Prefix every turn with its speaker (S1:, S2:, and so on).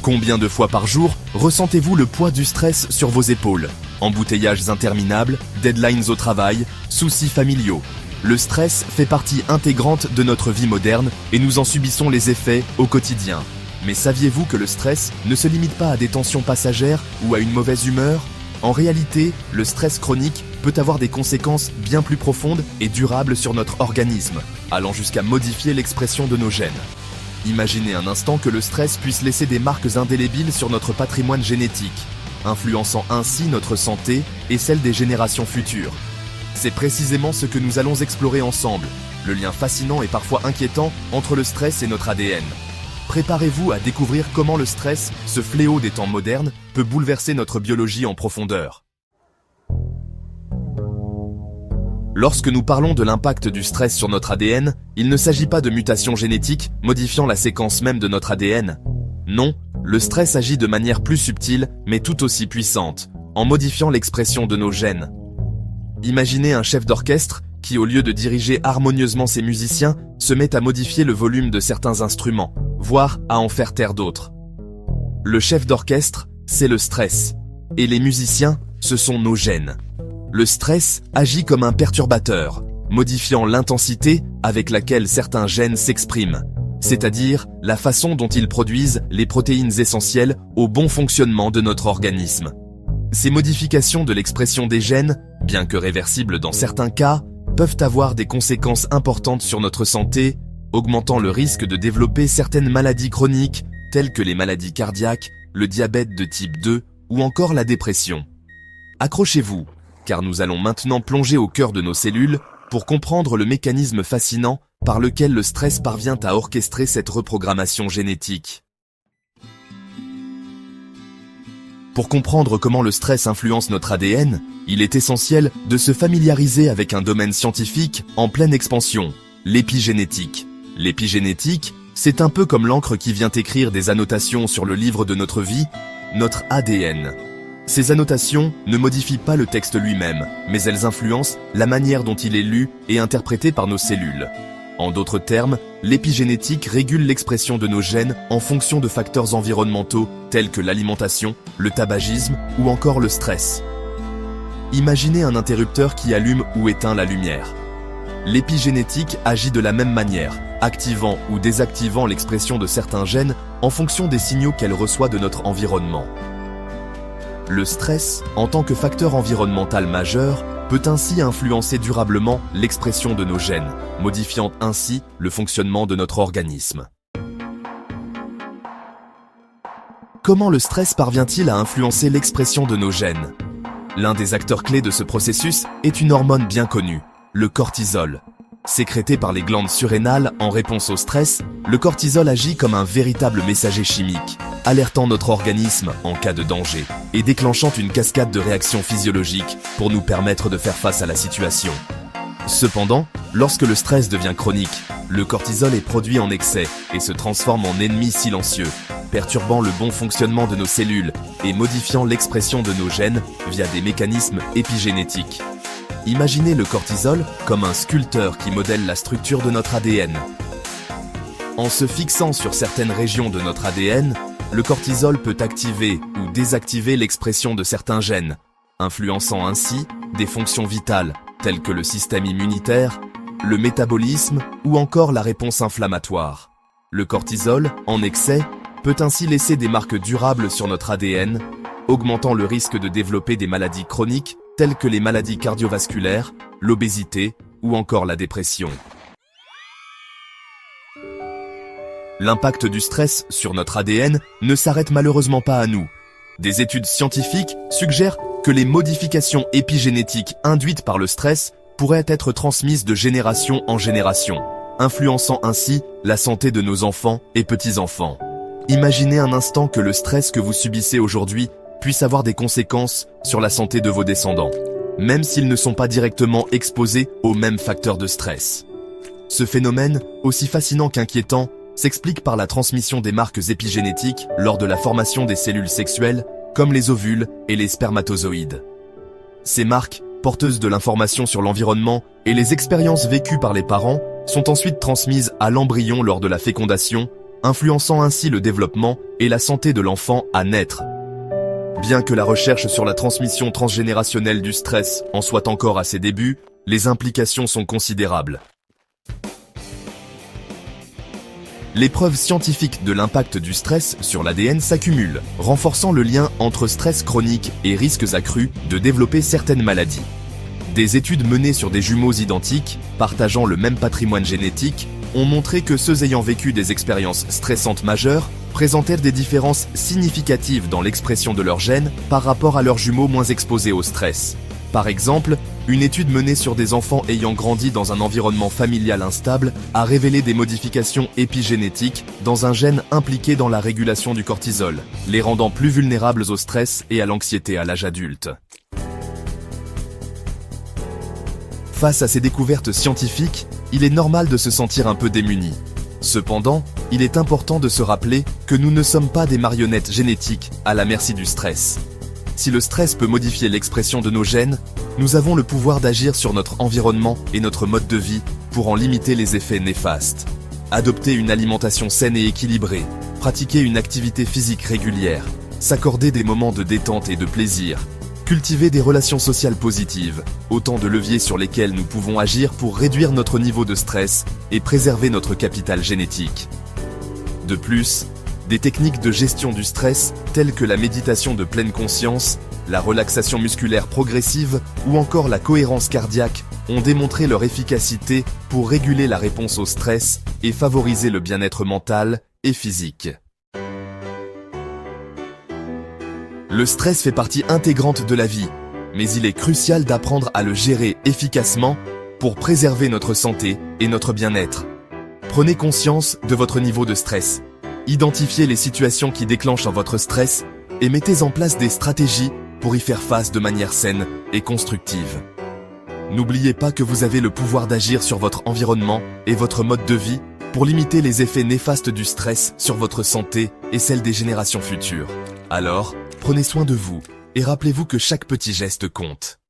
S1: Combien de fois par jour ressentez-vous le poids du stress sur vos épaules? Embouteillages interminables, deadlines au travail, soucis familiaux. Le stress fait partie intégrante de notre vie moderne et nous en subissons les effets au quotidien. Mais saviez-vous que le stress ne se limite pas à des tensions passagères ou à une mauvaise humeur? En réalité, le stress chronique peut avoir des conséquences bien plus profondes et durables sur notre organisme, allant jusqu'à modifier l'expression de nos gènes. Imaginez un instant que le stress puisse laisser des marques indélébiles sur notre patrimoine génétique, influençant ainsi notre santé et celle des générations futures. C'est précisément ce que nous allons explorer ensemble, le lien fascinant et parfois inquiétant entre le stress et notre ADN. Préparez-vous à découvrir comment le stress, ce fléau des temps modernes, peut bouleverser notre biologie en profondeur. Lorsque nous parlons de l'impact du stress sur notre ADN, il ne s'agit pas de mutations génétiques modifiant la séquence même de notre ADN. Non, le stress agit de manière plus subtile, mais tout aussi puissante, en modifiant l'expression de nos gènes. Imaginez un chef d'orchestre qui, au lieu de diriger harmonieusement ses musiciens, se met à modifier le volume de certains instruments, voire à en faire taire d'autres. Le chef d'orchestre, c'est le stress, et les musiciens, ce sont nos gènes. Le stress agit comme un perturbateur, modifiant l'intensité avec laquelle certains gènes s'expriment, c'est-à-dire la façon dont ils produisent les protéines essentielles au bon fonctionnement de notre organisme. Ces modifications de l'expression des gènes, bien que réversibles dans certains cas, peuvent avoir des conséquences importantes sur notre santé, augmentant le risque de développer certaines maladies chroniques, telles que les maladies cardiaques, le diabète de type 2 ou encore la dépression. Accrochez-vous, car nous allons maintenant plonger au cœur de nos cellules pour comprendre le mécanisme fascinant par lequel le stress parvient à orchestrer cette reprogrammation génétique. Pour comprendre comment le stress influence notre ADN, il est essentiel de se familiariser avec un domaine scientifique en pleine expansion, l'épigénétique. L'épigénétique, c'est un peu comme l'encre qui vient écrire des annotations sur le livre de notre vie, notre ADN. Ces annotations ne modifient pas le texte lui-même, mais elles influencent la manière dont il est lu et interprété par nos cellules. En d'autres termes, l'épigénétique régule l'expression de nos gènes en fonction de facteurs environnementaux tels que l'alimentation, le tabagisme ou encore le stress. Imaginez un interrupteur qui allume ou éteint la lumière. L'épigénétique agit de la même manière, activant ou désactivant l'expression de certains gènes en fonction des signaux qu'elle reçoit de notre environnement. Le stress, en tant que facteur environnemental majeur, peut ainsi influencer durablement l'expression de nos gènes, modifiant ainsi le fonctionnement de notre organisme. Comment le stress parvient-il à influencer l'expression de nos gènes? L'un des acteurs clés de ce processus est une hormone bien connue, le cortisol. Sécrété par les glandes surrénales en réponse au stress, le cortisol agit comme un véritable messager chimique, alertant notre organisme en cas de danger et déclenchant une cascade de réactions physiologiques pour nous permettre de faire face à la situation. Cependant, lorsque le stress devient chronique, le cortisol est produit en excès et se transforme en ennemi silencieux, perturbant le bon fonctionnement de nos cellules et modifiant l'expression de nos gènes via des mécanismes épigénétiques. Imaginez le cortisol comme un sculpteur qui modèle la structure de notre ADN. En se fixant sur certaines régions de notre ADN, le cortisol peut activer ou désactiver l'expression de certains gènes, influençant ainsi des fonctions vitales telles que le système immunitaire, le métabolisme ou encore la réponse inflammatoire. Le cortisol, en excès, peut ainsi laisser des marques durables sur notre ADN, augmentant le risque de développer des maladies chroniques telles que les maladies cardiovasculaires, l'obésité ou encore la dépression. L'impact du stress sur notre ADN ne s'arrête malheureusement pas à nous. Des études scientifiques suggèrent que les modifications épigénétiques induites par le stress pourraient être transmises de génération en génération, influençant ainsi la santé de nos enfants et petits-enfants. Imaginez un instant que le stress que vous subissez aujourd'hui puisse avoir des conséquences sur la santé de vos descendants, même s'ils ne sont pas directement exposés aux mêmes facteurs de stress. Ce phénomène, aussi fascinant qu'inquiétant, s'explique par la transmission des marques épigénétiques lors de la formation des cellules sexuelles, comme les ovules et les spermatozoïdes. Ces marques, porteuses de l'information sur l'environnement et les expériences vécues par les parents, sont ensuite transmises à l'embryon lors de la fécondation, influençant ainsi le développement et la santé de l'enfant à naître. Bien que la recherche sur la transmission transgénérationnelle du stress en soit encore à ses débuts, les implications sont considérables. Les preuves scientifiques de l'impact du stress sur l'ADN s'accumulent, renforçant le lien entre stress chronique et risques accrus de développer certaines maladies. Des études menées sur des jumeaux identiques, partageant le même patrimoine génétique, ont montré que ceux ayant vécu des expériences stressantes majeures présentèrent des différences significatives dans l'expression de leurs gènes par rapport à leurs jumeaux moins exposés au stress. Par exemple, une étude menée sur des enfants ayant grandi dans un environnement familial instable a révélé des modifications épigénétiques dans un gène impliqué dans la régulation du cortisol, les rendant plus vulnérables au stress et à l'anxiété à l'âge adulte. Face à ces découvertes scientifiques, il est normal de se sentir un peu démuni. Cependant, il est important de se rappeler que nous ne sommes pas des marionnettes génétiques à la merci du stress. Si le stress peut modifier l'expression de nos gènes, nous avons le pouvoir d'agir sur notre environnement et notre mode de vie pour en limiter les effets néfastes. Adopter une alimentation saine et équilibrée, pratiquer une activité physique régulière, s'accorder des moments de détente et de plaisir, cultiver des relations sociales positives, autant de leviers sur lesquels nous pouvons agir pour réduire notre niveau de stress et préserver notre capital génétique. De plus, des techniques de gestion du stress, telles que la méditation de pleine conscience, la relaxation musculaire progressive ou encore la cohérence cardiaque, ont démontré leur efficacité pour réguler la réponse au stress et favoriser le bien-être mental et physique. Le stress fait partie intégrante de la vie, mais il est crucial d'apprendre à le gérer efficacement pour préserver notre santé et notre bien-être. Prenez conscience de votre niveau de stress. Identifiez les situations qui déclenchent votre stress et mettez en place des stratégies pour y faire face de manière saine et constructive. N'oubliez pas que vous avez le pouvoir d'agir sur votre environnement et votre mode de vie pour limiter les effets néfastes du stress sur votre santé et celle des générations futures. Alors, prenez soin de vous et rappelez-vous que chaque petit geste compte.